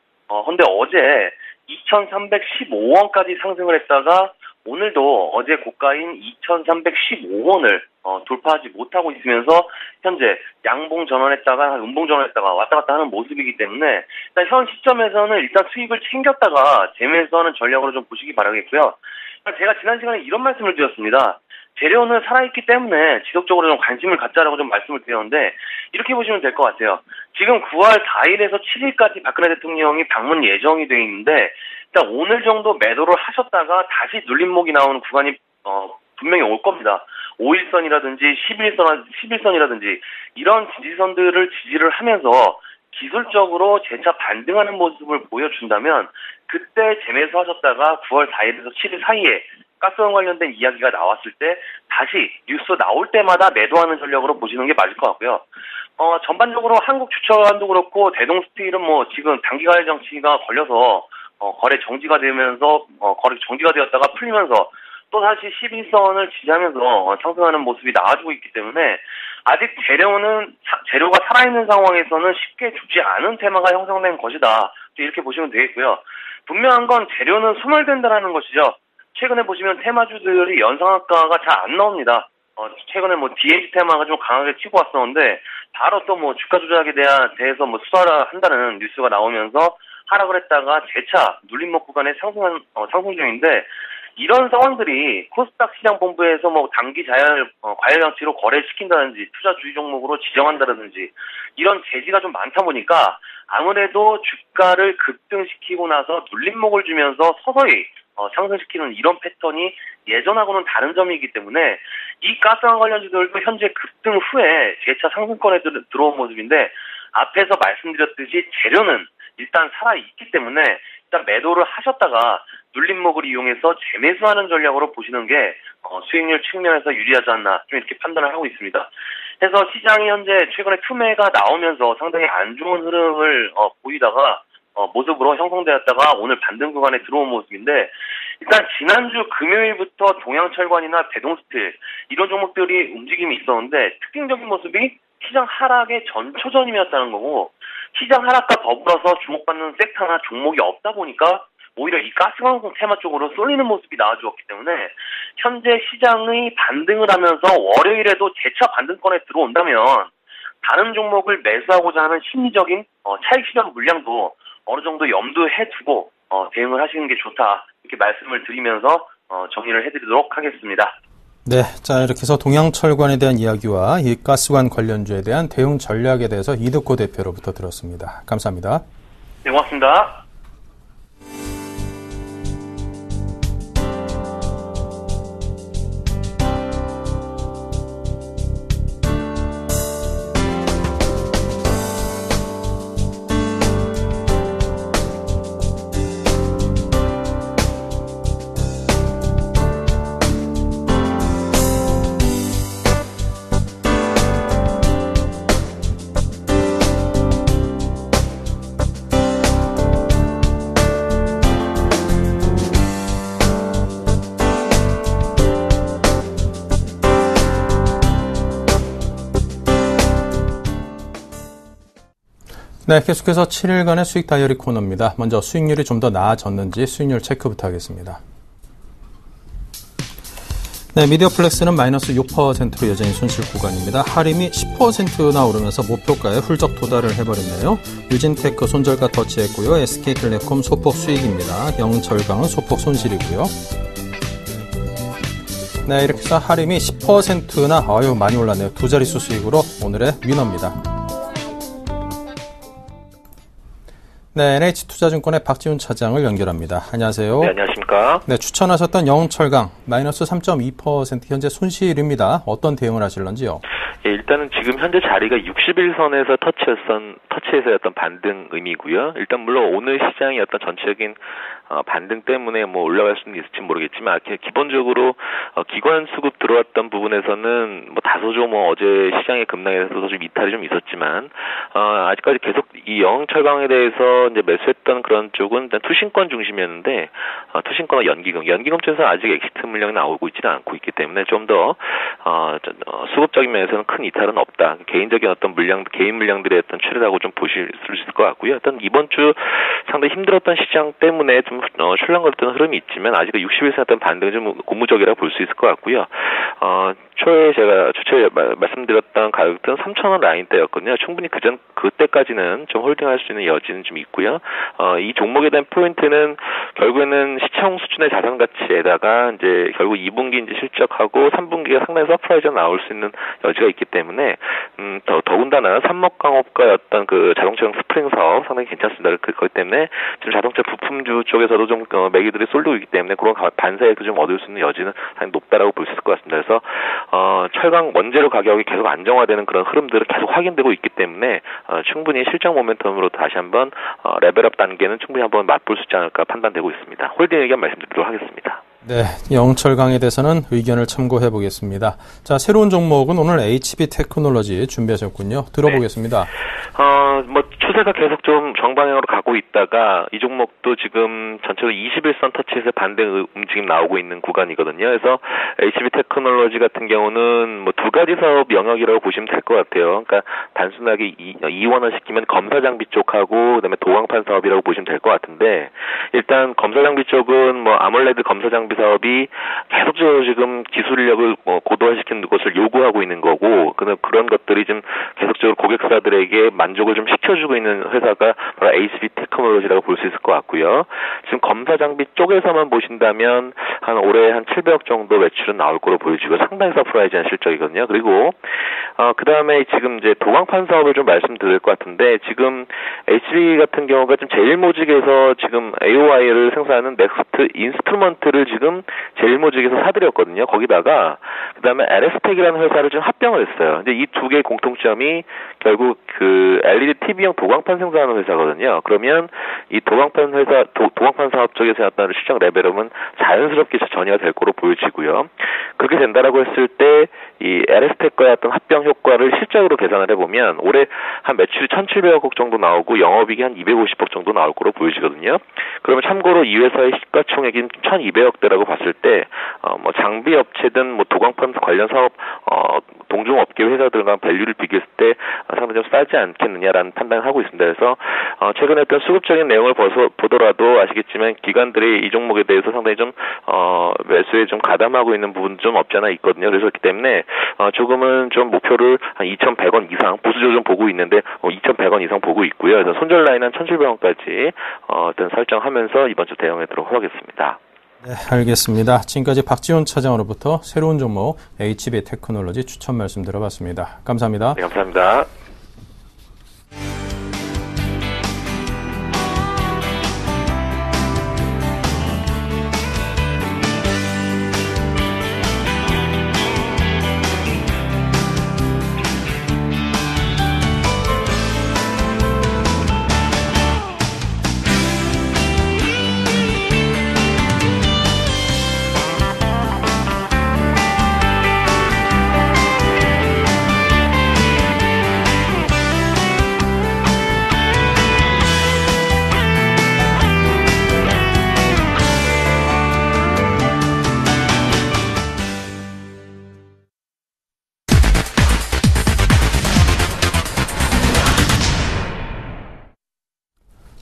S4: 근데 어제 2,315원까지 상승을 했다가 오늘도 어제 고가인 2,315원을 돌파하지 못하고 있으면서 현재 양봉 전환했다가 음봉 전환했다가 왔다 갔다 하는 모습이기 때문에 일단 현 시점에서는 일단 수익을 챙겼다가 재매수하는 전략으로 좀 보시기 바라겠고요. 제가 지난 시간에 이런 말씀을 드렸습니다. 재료는 살아있기 때문에 지속적으로 좀 관심을 갖자라고 좀 말씀을 드렸는데 이렇게 보시면 될 것 같아요. 지금 9월 4일에서 7일까지 박근혜 대통령이 방문 예정이 되어 있는데 일단 오늘 정도 매도를 하셨다가 다시 눌림목이 나오는 구간이 분명히 올 겁니다. 5일선이라든지 11선이라든지 이런 지지선들을 지지를 하면서 기술적으로 재차 반등하는 모습을 보여준다면 그때 재매수하셨다가 9월 4일에서 7일 사이에 가스관 관련된 이야기가 나왔을 때 다시 뉴스 나올 때마다 매도하는 전략으로 보시는 게 맞을 것 같고요. 전반적으로 한국 주처관도 그렇고 대동스틸은 뭐 지금 단기 가열 정치가 걸려서 거래 정지가 되면서 거래 정지가 되었다가 풀리면서 또 다시 11선을 지지하면서 상승하는 모습이 나와주고 있기 때문에 아직 재료가 살아있는 상황에서는 쉽게 죽지 않은 테마가 형성된 것이다. 이렇게 보시면 되겠고요. 분명한 건 재료는 소멸된다라는 것이죠. 최근에 보시면 테마주들이 연상학가가 잘 안 나옵니다. 최근에 뭐 DH 테마가 좀 강하게 치고 왔었는데 바로 또 뭐 주가 조작에 대해서 뭐 수사를 한다는 뉴스가 나오면서 하락을 했다가 재차 눌림목 구간에 상승 중인데 이런 상황들이 코스닥 시장본부에서 뭐 단기 과열 장치로 거래시킨다든지 투자 주의 종목으로 지정한다든지 이런 제지가 좀 많다 보니까 아무래도 주가를 급등시키고 나서 눌림목을 주면서 서서히 상승시키는 이런 패턴이 예전하고는 다른 점이기 때문에 이 가스관 관련주들도 현재 급등 후에 재차 상승권에 들어온 모습인데 앞에서 말씀드렸듯이 재료는 일단 살아있기 때문에 일단 매도를 하셨다가 눌림목을 이용해서 재매수하는 전략으로 보시는 게 수익률 측면에서 유리하지 않나 좀 이렇게 판단을 하고 있습니다. 그래서 시장이 현재 최근에 투매가 나오면서 상당히 안 좋은 흐름을 보이다가 모습으로 형성되었다가 오늘 반등 구간에 들어온 모습인데 일단 지난주 금요일부터 동양철관이나 대동스틸 이런 종목들이 움직임이 있었는데 특징적인 모습이 시장 하락의 전초전임이었다는 거고 시장 하락과 더불어서 주목받는 섹터나 종목이 없다 보니까 오히려 이 가스관공 테마 쪽으로 쏠리는 모습이 나와주었기 때문에 현재 시장의 반등을 하면서 월요일에도 재차 반등권에 들어온다면 다른 종목을 매수하고자 하는 심리적인 차익 실현 물량도 어느 정도 염두에 두고 대응을 하시는 게 좋다 이렇게 말씀을 드리면서 정리를 해드리도록 하겠습니다.
S1: 네, 자 이렇게 해서 동양철관에 대한 이야기와 이 가스관 관련주에 대한 대응 전략에 대해서 이득호 대표로부터 들었습니다. 감사합니다.
S4: 네, 고맙습니다.
S1: 네, 계속해서 7일간의 수익 다이어리 코너입니다. 먼저 수익률이 좀 더 나아졌는지 수익률 체크부터 하겠습니다. 네, 미디어플렉스는 마이너스 6%로 여전히 손실 구간입니다. 하림이 10%나 오르면서 목표가에 훌쩍 도달을 해버렸네요. 유진테크 손절가 터치했고요. SK텔레콤 소폭 수익입니다. 영철강은 소폭 손실이고요. 네, 이렇게 해서 하림이 10%나 많이 올랐네요. 두 자릿수 수익으로 오늘의 위너입니다. 네, NH투자증권의 박지훈 차장을 연결합니다. 안녕하세요.
S5: 네, 안녕하십니까.
S1: 네, 추천하셨던 영철강 마이너스 3.2% 현재 손실입니다. 어떤 대응을 하실런지요?
S5: 예, 일단은 지금 현재 자리가 61선에서 터치에서였던 반등 의미고요. 일단 물론 오늘 시장의 어떤 전체적인 반등 때문에 뭐 올라갈 수는 있을지 모르겠지만 기본적으로 기관 수급 들어왔던 부분에서는 뭐 다소 좀 어제 시장의 급락에서 좀 이탈이 좀 있었지만 아직까지 계속 이 영철강에 대해서 이제 매수했던 그런 쪽은 일단 투신권 중심이었는데 투신권과 연기금 쪽에서 아직 엑시트 물량이 나오고 있지는 않고 있기 때문에 좀 더 수급적인 면에서는 큰 이탈은 없다. 개인적인 어떤 개인 물량들의 어떤 추세라고 좀 보실 수 있을 것 같고요. 일단 이번 주 상당히 힘들었던 시장 때문에 좀 출렁거렸던 흐름이 있지만 아직 61선 어떤 반등은 좀 고무적이라고 볼 수 있을 것 같고요. 제가 주초에 말씀드렸던 가격대는 3,000원 라인대였거든요. 충분히 그때까지는 좀 홀딩할 수 있는 여지는 좀 있고요. 이 종목에 대한 포인트는 결국에는 시청 수준의 자산 가치에다가 이제 결국 2분기 이제 실적하고 3분기가 상당히 서프라이즈가 나올 수 있는 여지가 있기 때문에 더군다나 삼목강업과 어떤 그 자동차용 스프링 사업 상당히 괜찮습니다. 그렇기 때문에 지금 자동차 부품주 쪽에서도 좀 매기들이 쏠리고 있기 때문에 그런 반사액도 좀 얻을 수 있는 여지는 상당히 높다라고 볼 수 있을 것 같습니다. 그래서 철강 원재료 가격이 계속 안정화되는 그런 흐름들은 계속 확인되고 있기 때문에 충분히 실적 모멘텀으로 다시 한번 레벨업 단계는 충분히 한번 맛볼 수 있지 않을까 판단되고 있습니다. 홀딩 의견 말씀드리도록 하겠습니다.
S1: 네, 영철 강에 대해서는 의견을 참고해 보겠습니다. 자, 새로운 종목은 오늘 HB 테크놀로지 준비하셨군요. 들어보겠습니다.
S5: 추세가 계속 좀 정방향으로 가고 있다가 이 종목도 지금 전체로 21선 터치에서 반대 움직임 나오고 있는 구간이거든요. 그래서 HB 테크놀로지 같은 경우는 두 가지 사업 영역이라고 보시면 될 것 같아요. 그러니까 단순하게 이원화시키면 검사 장비 쪽하고 그다음에 도광판 사업이라고 보시면 될 것 같은데, 일단 검사 장비 쪽은 아몰레드 검사 장비 사업이 계속적으로 지금 기술력을 고도화시키는 것을 요구하고 있는 거고, 그런 것들이 좀 계속적으로 고객사들에게 만족을 좀 시켜주고 있는 회사가 바로 HB 테크놀로지라고 볼 수 있을 것 같고요. 지금 검사 장비 쪽에서만 보신다면 올해 한 700억 정도 매출은 나올 거로 보여지고 상당히 서프라이즈한 실적이거든요. 그리고 그 다음에 지금 이제 도광판 사업을 좀 말씀드릴 것 같은데, 지금 HB 같은 경우가 좀 제일모직에서 지금 AOI를 생산하는 넥스트 인스트루먼트를 지금 제일모직에서 사들였거든요. 거기다가 그 다음에 LS텍이라는 회사를 좀 합병을 했어요. 근데 이 두 개의 공통점이 결국 그 LED TV용 도광판 생산하는 회사거든요. 그러면 이 도광판 회사, 도광판 사업 쪽에서 어떤 시장 레벨업은 자연스럽게 전이가 될 거로 보여지고요. 그렇게 된다라고 했을 때 이 LS텍과의 어떤 합병 효과를 실적으로 계산을 해보면 올해 한 매출이 1,700억 정도 나오고 영업이익이 한 250억 정도 나올 거로 보여지거든요. 그러면 참고로 이 회사의 시가총액인 1,200억대라고 봤을 때 장비 업체든 도광판 관련 사업 동종업계 회사들과 밸류를 비교했을 때 상당히 좀 싸지 않겠느냐라는 판단을 하고 있습니다. 그래서 최근에 어떤 수급적인 내용을 보더라도 아시겠지만 기관들이 이 종목에 대해서 상당히 좀 매수에 좀 가담하고 있는 부분 좀 없지 않아 있거든요. 그래서 그렇기 때문에 조금은 좀 목표를 한 2,100원 이상 보수적으로 좀 보고 있는데 2,100원 이상 보고 있고요. 그래서 손절 라인 한 1,700원까지 어떤 설정하면서 이번 주 대응하도록 하겠습니다.
S1: 네, 알겠습니다. 지금까지 박지훈 차장으로부터 새로운 종목 HB 테크놀로지 추천 말씀 들어봤습니다. 감사합니다.
S5: 네, 감사합니다.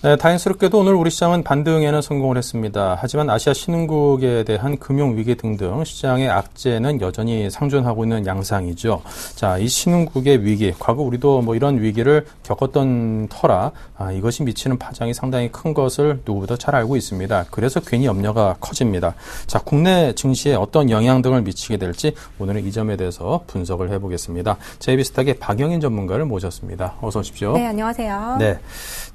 S1: 네, 다행스럽게도 오늘 우리 시장은 반등에는 성공을 했습니다. 하지만 아시아 신흥국에 대한 금융위기 등등 시장의 악재는 여전히 상존하고 있는 양상이죠. 자, 이 신흥국의 위기, 과거 우리도 이런 위기를 겪었던 터라 이것이 미치는 파장이 상당히 큰 것을 누구보다 잘 알고 있습니다. 그래서 괜히 염려가 커집니다. 자, 국내 증시에 어떤 영향 등을 미치게 될지 오늘은 이 점에 대해서 분석을 해보겠습니다. JB스탁의 박영인 전문가를 모셨습니다. 어서 오십시오.
S6: 네, 안녕하세요.
S1: 네.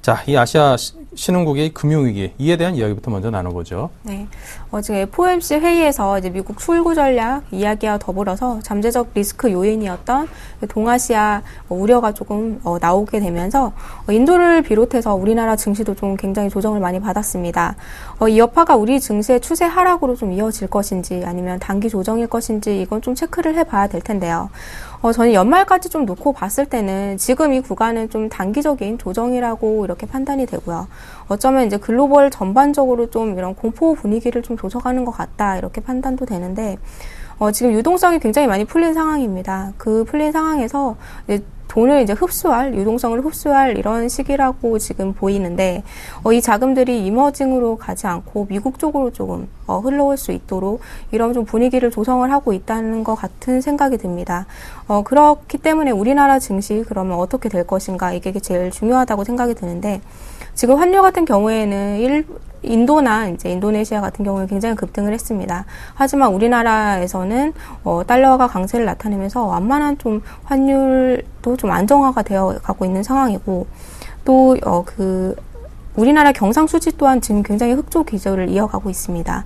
S1: 자, 이 아시아 신흥국의 금융위기, 이에 대한 이야기부터 먼저 나눠보죠.
S6: 네. 지금 FOMC 회의에서 이제 미국 출구 전략 이야기와 더불어서 잠재적 리스크 요인이었던 동아시아 우려가 조금 나오게 되면서 인도를 비롯해서 우리나라 증시도 좀 굉장히 조정을 많이 받았습니다. 이 여파가 우리 증시의 추세 하락으로 좀 이어질 것인지 아니면 단기 조정일 것인지 이건 좀 체크를 해봐야 될 텐데요. 저는 연말까지 좀 놓고 봤을 때는 지금 이 구간은 좀 단기적인 조정이라고 이렇게 판단이 되고요. 어쩌면 이제 글로벌 전반적으로 좀 이런 공포 분위기를 좀 조성하는 것 같다 이렇게 판단도 되는데 지금 유동성이 굉장히 많이 풀린 상황입니다. 그 풀린 상황에서 이제 돈을 이제 유동성을 흡수할 이런 시기라고 지금 보이는데, 이 자금들이 이머징으로 가지 않고 미국 쪽으로 조금 흘러올 수 있도록 이런 좀 분위기를 조성을 하고 있다는 것 같은 생각이 듭니다. 그렇기 때문에 우리나라 증시 그러면 어떻게 될 것인가 이게 제일 중요하다고 생각이 드는데, 지금 환율 같은 경우에는 인도나 이제 인도네시아 같은 경우는 굉장히 급등을 했습니다. 하지만 우리나라에서는 달러가 강세를 나타내면서 완만한 좀 환율도 좀 안정화가 되어 가고 있는 상황이고, 또 우리나라 경상 수지 또한 지금 굉장히 흑조 기조를 이어가고 있습니다.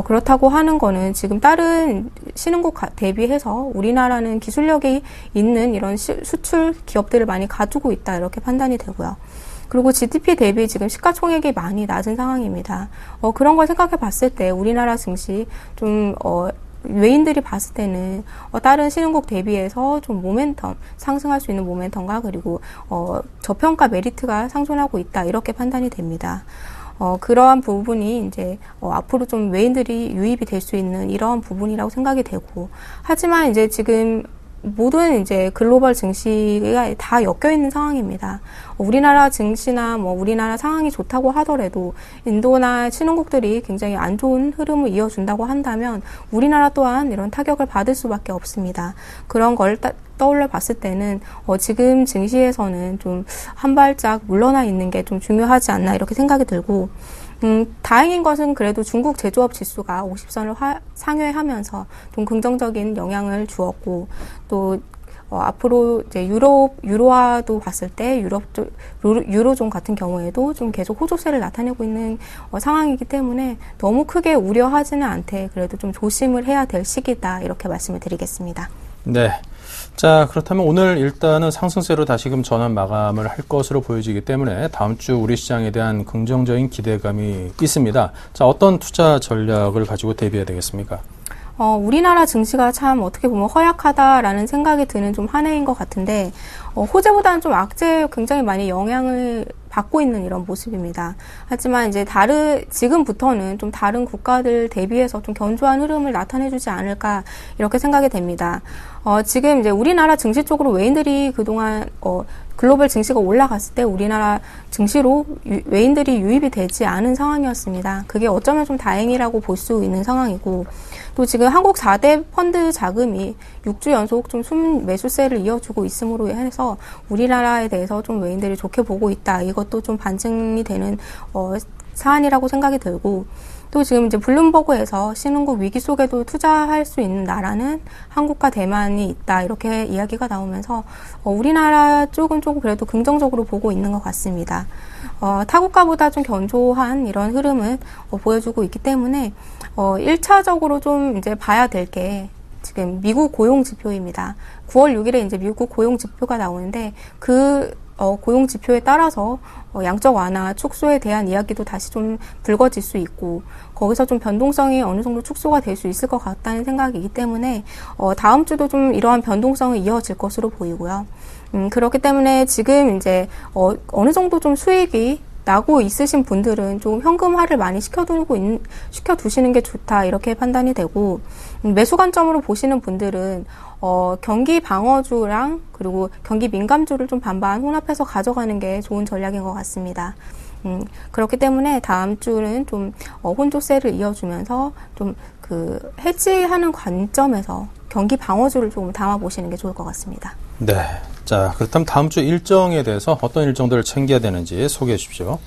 S6: 그렇다고 하는 거는 지금 다른 신흥국 대비해서 우리나라는 기술력이 있는 이런 수출 기업들을 많이 가지고 있다 이렇게 판단이 되고요. 그리고 GDP 대비 지금 시가총액이 많이 낮은 상황입니다. 그런 걸 생각해 봤을 때 우리나라 증시 좀 외인들이 봤을 때는 다른 신흥국 대비해서 좀 모멘텀, 상승할 수 있는 모멘텀과 그리고 저평가 메리트가 상존하고 있다 이렇게 판단이 됩니다. 그러한 부분이 이제 앞으로 좀 외인들이 유입이 될 수 있는 이러한 부분이라고 생각이 되고, 하지만 이제 지금 모든 이제 글로벌 증시가 다 엮여 있는 상황입니다. 우리나라 증시나 우리나라 상황이 좋다고 하더라도 인도나 신흥국들이 굉장히 안 좋은 흐름을 이어준다고 한다면 우리나라 또한 이런 타격을 받을 수밖에 없습니다. 그런 걸 떠올려 봤을 때는 지금 증시에서는 좀 한 발짝 물러나 있는 게 좀 중요하지 않나 이렇게 생각이 들고, 다행인 것은 그래도 중국 제조업 지수가 50선을 상회하면서 좀 긍정적인 영향을 주었고, 또 앞으로 이제 유로화도 봤을 때 유로존 같은 경우에도 좀 계속 호조세를 나타내고 있는 상황이기 때문에 너무 크게 우려하지는 않되 그래도 좀 조심을 해야 될 시기다 이렇게 말씀을 드리겠습니다.
S1: 네. 자, 그렇다면 오늘 일단은 상승세로 다시금 전환 마감을 할 것으로 보여지기 때문에 다음 주 우리 시장에 대한 긍정적인 기대감이 있습니다. 자, 어떤 투자 전략을 가지고 대비해야 되겠습니까?
S6: 우리나라 증시가 참 어떻게 보면 허약하다라는 생각이 드는 좀 한 해인 것 같은데, 호재보다는 좀 악재에 굉장히 많이 영향을 받고 있는 이런 모습입니다. 하지만 이제 지금부터는 좀 다른 국가들 대비해서 좀 견조한 흐름을 나타내주지 않을까 이렇게 생각이 됩니다. 지금 이제 우리나라 증시 쪽으로 외인들이 그동안 글로벌 증시가 올라갔을 때 우리나라 증시로 외인들이 유입이 되지 않은 상황이었습니다. 그게 어쩌면 좀 다행이라고 볼 수 있는 상황이고, 또 지금 한국 4대 펀드 자금이 6주 연속 좀 순매수세를 이어주고 있음으로 해서 우리나라에 대해서 좀 외인들이 좋게 보고 있다. 이것도 좀 반증이 되는 사안이라고 생각이 들고, 또 지금 이제 블룸버그에서 신흥국 위기 속에도 투자할 수 있는 나라는 한국과 대만이 있다 이렇게 이야기가 나오면서 우리나라 쪽은 조금 그래도 긍정적으로 보고 있는 것 같습니다. 타국가보다 좀 견조한 이런 흐름을 보여주고 있기 때문에 1차적으로 좀 이제 봐야 될 게 지금 미국 고용 지표입니다. 9월 6일에 이제 미국 고용 지표가 나오는데 그 고용 지표에 따라서 양적 완화, 축소에 대한 이야기도 다시 좀 불거질 수 있고, 거기서 좀 변동성이 어느 정도 축소가 될 수 있을 것 같다는 생각이기 때문에 다음 주도 좀 이러한 변동성이 이어질 것으로 보이고요. 그렇기 때문에 지금 이제 어느 정도 좀 수익이 나고 있으신 분들은 좀 현금화를 많이 시켜두시는 게 좋다 이렇게 판단이 되고, 매수 관점으로 보시는 분들은 경기 방어주랑 그리고 경기 민감주를 좀 반반 혼합해서 가져가는 게 좋은 전략인 것 같습니다. 그렇기 때문에 다음 주는 좀 혼조세를 이어주면서 좀 해지하는 관점에서 경기 방어주를 좀 담아보시는 게 좋을 것 같습니다.
S1: 네. 자, 그렇다면 다음 주 일정에 대해서 어떤 일정들을 챙겨야 되는지 소개해 주십시오.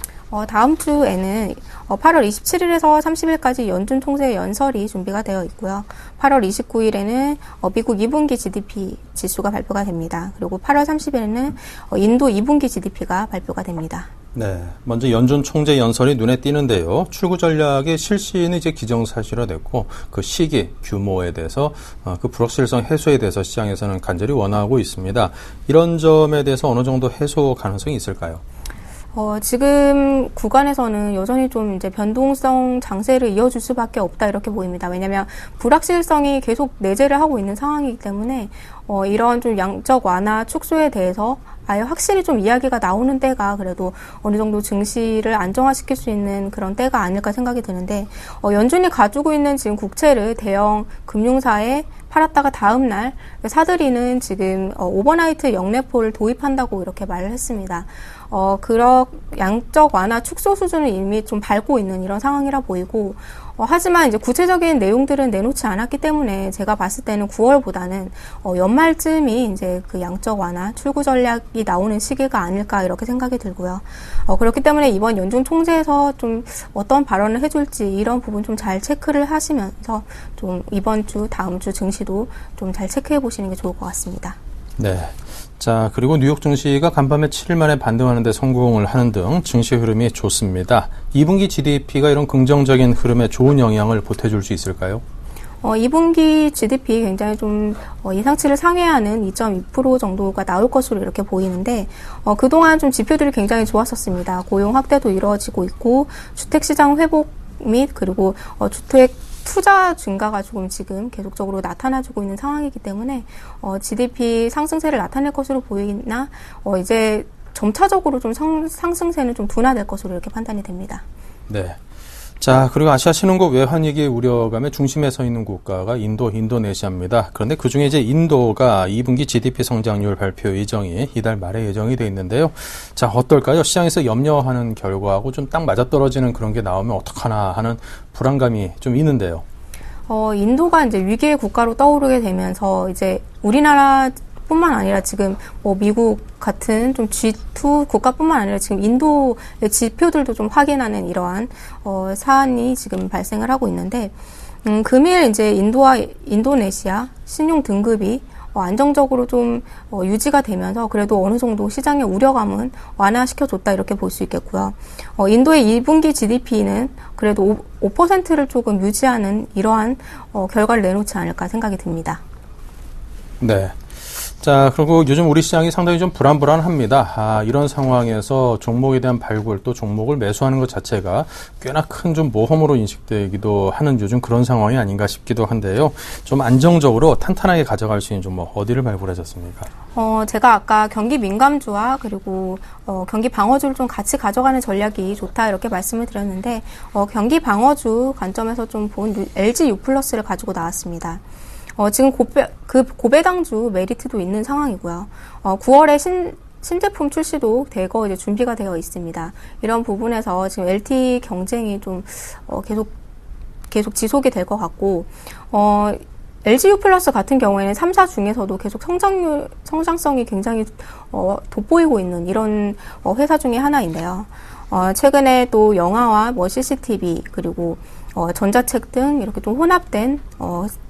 S1: 다음
S6: 주에는 8월 27일에서 30일까지 연준 총재 연설이 준비가 되어 있고요. 8월 29일에는 미국 2분기 GDP 지수가 발표가 됩니다. 그리고 8월 30일에는 인도 2분기 GDP가 발표가 됩니다.
S1: 네, 먼저 연준 총재 연설이 눈에 띄는데요. 출구 전략의 실시는 이제 기정사실화됐고 그 시기, 규모에 대해서 그 불확실성 해소에 대해서 시장에서는 간절히 원하고 있습니다. 이런 점에 대해서 어느 정도 해소 가능성이 있을까요?
S6: 지금 구간에서는 여전히 좀 이제 변동성 장세를 이어줄 수밖에 없다 이렇게 보입니다. 왜냐하면 불확실성이 계속 내재를 하고 있는 상황이기 때문에 이런 좀 양적 완화 축소에 대해서 아예 확실히 좀 이야기가 나오는 때가 그래도 어느 정도 증시를 안정화시킬 수 있는 그런 때가 아닐까 생각이 드는데, 연준이 가지고 있는 지금 국채를 대형 금융사에 팔았다가 다음 날 사들이는 지금 오버나이트 영래포를 도입한다고 이렇게 말을 했습니다. 그런 양적 완화 축소 수준을 이미 좀 밟고 있는 이런 상황이라 보이고, 하지만 이제 구체적인 내용들은 내놓지 않았기 때문에 제가 봤을 때는 9월보다는 연말쯤이 이제 그 양적 완화 출구 전략이 나오는 시기가 아닐까 이렇게 생각이 들고요. 그렇기 때문에 이번 연준 총재에서 좀 어떤 발언을 해줄지 이런 부분 좀 잘 체크를 하시면서 좀 이번 주, 다음 주 증시도 좀 잘 체크해 보시는 게 좋을 것 같습니다.
S1: 네. 자, 그리고 뉴욕 증시가 간밤에 7일 만에 반등하는 데 성공을 하는 등 증시 흐름이 좋습니다. 2분기 GDP가 이런 긍정적인 흐름에 좋은 영향을 보태줄 수 있을까요?
S6: 2분기 GDP 굉장히 좀 예상치를 상회하는 2.2% 정도가 나올 것으로 이렇게 보이는데 그동안 좀 지표들이 굉장히 좋았었습니다. 고용 확대도 이루어지고 있고 주택시장 회복 및 그리고 주택 투자 증가가 조금 지금 계속적으로 나타나주고 있는 상황이기 때문에 GDP 상승세를 나타낼 것으로 보이나 이제 점차적으로 좀 상승세는 좀 둔화될 것으로 이렇게 판단이 됩니다.
S1: 네. 자, 그리고 아시아 신흥국 외환위기 우려감의 중심에 서 있는 국가가 인도네시아입니다. 그런데 그중에 이제 인도가 2분기 GDP 성장률 발표 예정이 이달 말에 예정이 돼 있는데요. 자, 어떨까요? 시장에서 염려하는 결과하고 좀 딱 맞아떨어지는 그런 게 나오면 어떡하나 하는 불안감이 좀 있는데요.
S6: 인도가 이제 위기의 국가로 떠오르게 되면서 이제 우리나라 뿐만 아니라 지금 미국 같은 좀 G2 국가뿐만 아니라 지금 인도의 지표들도 좀 확인하는 이러한 사안이 지금 발생을 하고 있는데 금일 이제 인도와 인도네시아 신용 등급이 안정적으로 좀 유지가 되면서 그래도 어느 정도 시장의 우려감은 완화시켜줬다 이렇게 볼 수 있겠고요. 인도의 2분기 GDP는 그래도 5%를 조금 유지하는 이러한 결과를 내놓지 않을까 생각이 듭니다.
S1: 네. 자, 그리고 요즘 우리 시장이 상당히 좀 불안합니다. 이런 상황에서 종목에 대한 발굴 또 종목을 매수하는 것 자체가 꽤나 큰 좀 모험으로 인식되기도 하는 요즘 그런 상황이 아닌가 싶기도 한데요. 좀 안정적으로 탄탄하게 가져갈 수 있는 종목 어디를 발굴하셨습니까?
S6: 제가 아까 경기 민감주와 그리고 경기 방어주를 좀 같이 가져가는 전략이 좋다 이렇게 말씀을 드렸는데 경기 방어주 관점에서 좀 본 LG U+를 가지고 나왔습니다. 지금 고배당주 메리트도 있는 상황이고요. 9월에 신제품 출시도 대거 이제 준비가 되어 있습니다. 이런 부분에서 지금 LT 경쟁이 좀 계속 지속이 될 것 같고 LG U+ 같은 경우에는 3사 중에서도 계속 성장성이 굉장히 돋보이고 있는 이런 회사 중에 하나인데요. 최근에 또 영화와 CCTV 그리고 전자책 등 이렇게 좀 혼합된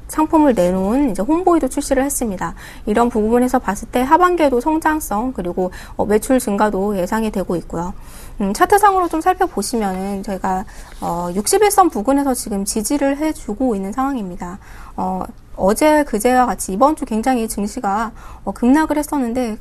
S6: 상품을 내놓은 이제 홈보이도 출시를 했습니다. 이런 부분에서 봤을 때 하반기에도 성장성 그리고 매출 증가도 예상이 되고 있고요. 차트상으로 좀 살펴보시면은 저희가 61선 부근에서 지금 지지를 해주고 있는 상황입니다. 어제 그제와 같이 이번 주 굉장히 증시가 급락을 했었는데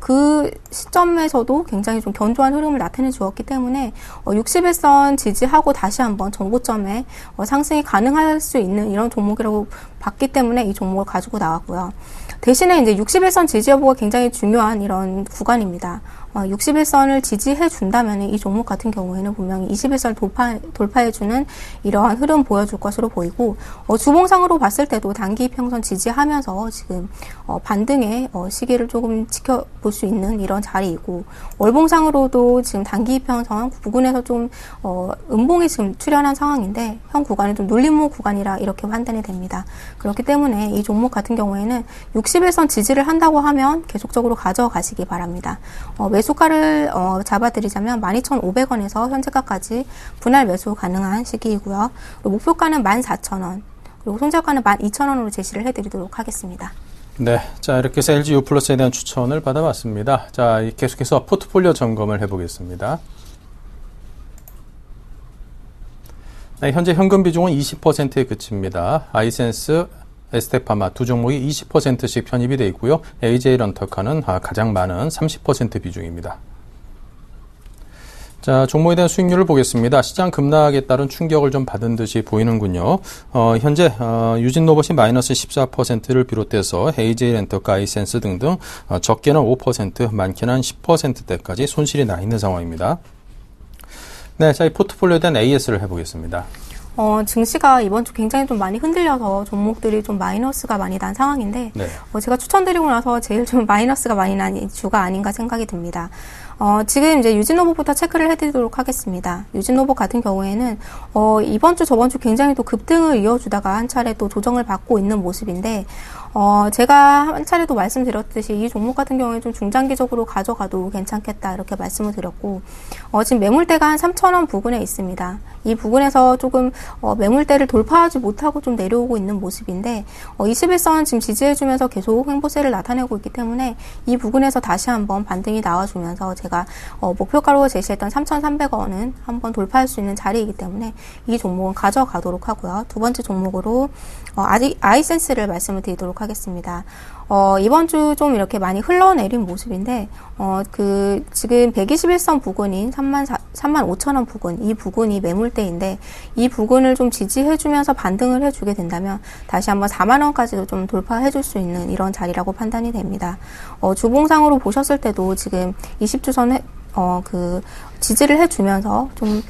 S6: 그 시점에서도 굉장히 좀 견조한 흐름을 나타내 주었기 때문에 61선 지지하고 다시 한번 전고점에 상승이 가능할 수 있는 이런 종목이라고 봤기 때문에 이 종목을 가지고 나왔고요. 대신에 이제 61선 지지 여부가 굉장히 중요한 이런 구간입니다. 61선을 지지해 준다면 이 종목 같은 경우에는 분명히 21선을 돌파해주는 이러한 흐름 보여줄 것으로 보이고 주봉상으로 봤을 때도 단기 평선 지지하면서 지금 반등의 시기를 조금 지켜볼 수 있는 이런 자리이고 월봉상으로도 지금 단기 평선 부근에서 좀 음봉이 지금 출현한 상황인데 현 구간은 좀 눌림목 구간이라 이렇게 판단이 됩니다. 그렇기 때문에 이 종목 같은 경우에는 61선 지지를 한다고 하면 계속적으로 가져가시기 바랍니다. 매수가를 잡아드리자면 12,500원에서 현재가까지 분할 매수 가능한 시기이고요. 목표가는 14,000원, 그리고 손절가는 12,000원으로 제시를 해드리도록 하겠습니다.
S1: 네, 자 이렇게 해서 LG U+에 대한 추천을 받아봤습니다. 자, 계속해서 포트폴리오 점검을 해보겠습니다. 네, 현재 현금 비중은 20%에 그칩니다. 아이센스, 에스테파마 두 종목이 20%씩 편입이 되어 있고요. AJ 렌터카는 가장 많은 30% 비중입니다. 자, 종목에 대한 수익률을 보겠습니다. 시장 급락에 따른 충격을 좀 받은 듯이 보이는군요. 현재 유진로봇이 마이너스 14%를 비롯해서 AJ 렌터카, 아이센스 등등 적게는 5%, 많게는 한 10%대까지 손실이 나 있는 상황입니다. 네, 자, 이 포트폴리오에 대한 AS를 해보겠습니다.
S6: 증시가 이번 주 굉장히 좀 많이 흔들려서 종목들이 좀 마이너스가 많이 난 상황인데,
S1: 네.
S6: 제가 추천드리고 나서 제일 좀 마이너스가 많이 난 주가 아닌가 생각이 듭니다. 지금 이제 유진로봇부터 체크를 해드리도록 하겠습니다. 유진로봇 같은 경우에는, 이번 주, 저번 주 굉장히 또 급등을 이어주다가 한 차례 또 조정을 받고 있는 모습인데, 제가 한 차례도 말씀드렸듯이 이 종목 같은 경우에 좀 중장기적으로 가져가도 괜찮겠다 이렇게 말씀을 드렸고, 지금 매물대가 한 3,000원 부근에 있습니다. 이 부근에서 조금 매물대를 돌파하지 못하고 좀 내려오고 있는 모습인데 21선 지금 지지해주면서 계속 횡보세를 나타내고 있기 때문에 이 부근에서 다시 한번 반등이 나와주면서 제가 목표가로 제시했던 3,300원은 한번 돌파할 수 있는 자리이기 때문에 이 종목은 가져가도록 하고요. 두 번째 종목으로 아이센스를 말씀을 드리도록 하겠습니다. 이번 주 좀 이렇게 많이 흘러내린 모습인데, 지금 121선 부근인 35,000원 부근, 이 부근이 매물대인데, 이 부근을 좀 지지해주면서 반등을 해주게 된다면, 다시 한번 4만원까지도 좀 돌파해줄 수 있는 이런 자리라고 판단이 됩니다. 주봉상으로 보셨을 때도 지금 20주선 지지를 해주면서 좀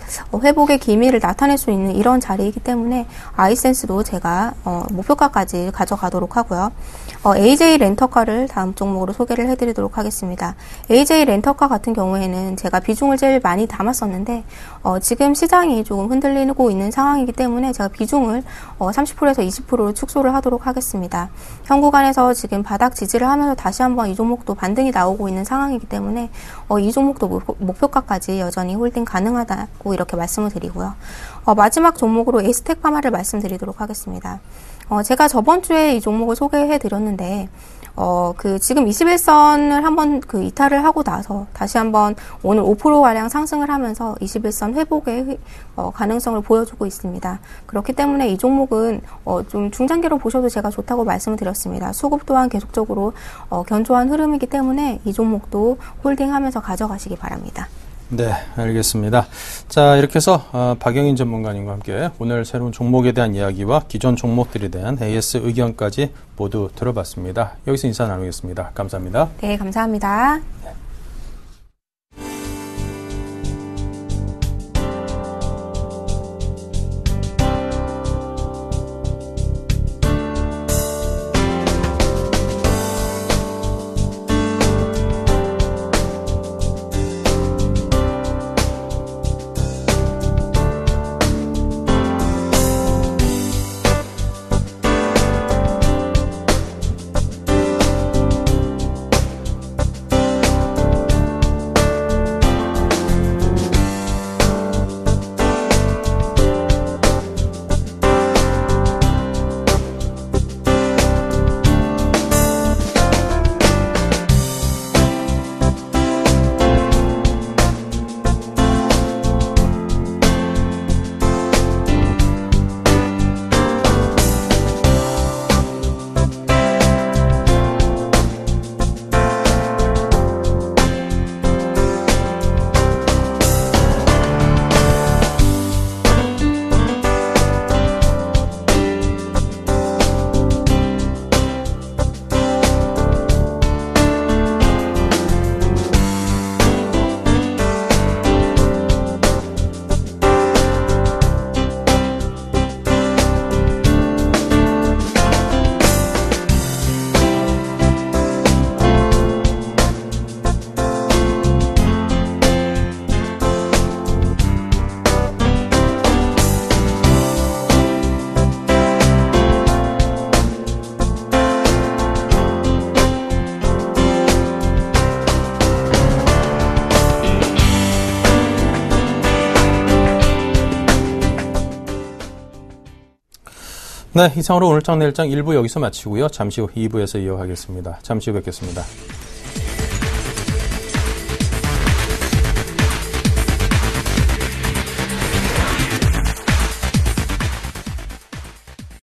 S6: 회복의 기미를 나타낼 수 있는 이런 자리이기 때문에 아이센스도 제가 목표가까지 가져가도록 하고요. AJ 렌터카를 다음 종목으로 소개를 해드리도록 하겠습니다. AJ 렌터카 같은 경우에는 제가 비중을 제일 많이 담았었는데 지금 시장이 조금 흔들리고 있는 상황이기 때문에 제가 비중을 30%에서 20%로 축소를 하도록 하겠습니다. 현 구간에서 지금 바닥 지지를 하면서 다시 한번 이 종목도 반등이 나오고 있는 상황이기 때문에 이 종목도 목표가까지 여전히 홀딩 가능하다고 이렇게 말씀을 드리고요. 마지막 종목으로 에스텍파마를 말씀드리도록 하겠습니다. 제가 저번 주에 이 종목을 소개해 드렸는데, 지금 21선을 한번 이탈을 하고 나서 다시 한번 오늘 5%가량 상승을 하면서 21선 회복의 가능성을 보여주고 있습니다. 그렇기 때문에 이 종목은 좀 중장기로 보셔도 제가 좋다고 말씀을 드렸습니다. 수급 또한 계속적으로 견조한 흐름이기 때문에 이 종목도 홀딩하면서 가져가시기 바랍니다.
S1: 네, 알겠습니다. 자, 이렇게 해서 박영인 전문가님과 함께 오늘 새로운 종목에 대한 이야기와 기존 종목들에 대한 AS 의견까지 모두 들어봤습니다. 여기서 인사 나누겠습니다. 감사합니다.
S6: 네, 감사합니다.
S1: 네, 이상으로 오늘장 내일장 1부 여기서 마치고요. 잠시 후 2부에서 이어가겠습니다. 잠시 후 뵙겠습니다.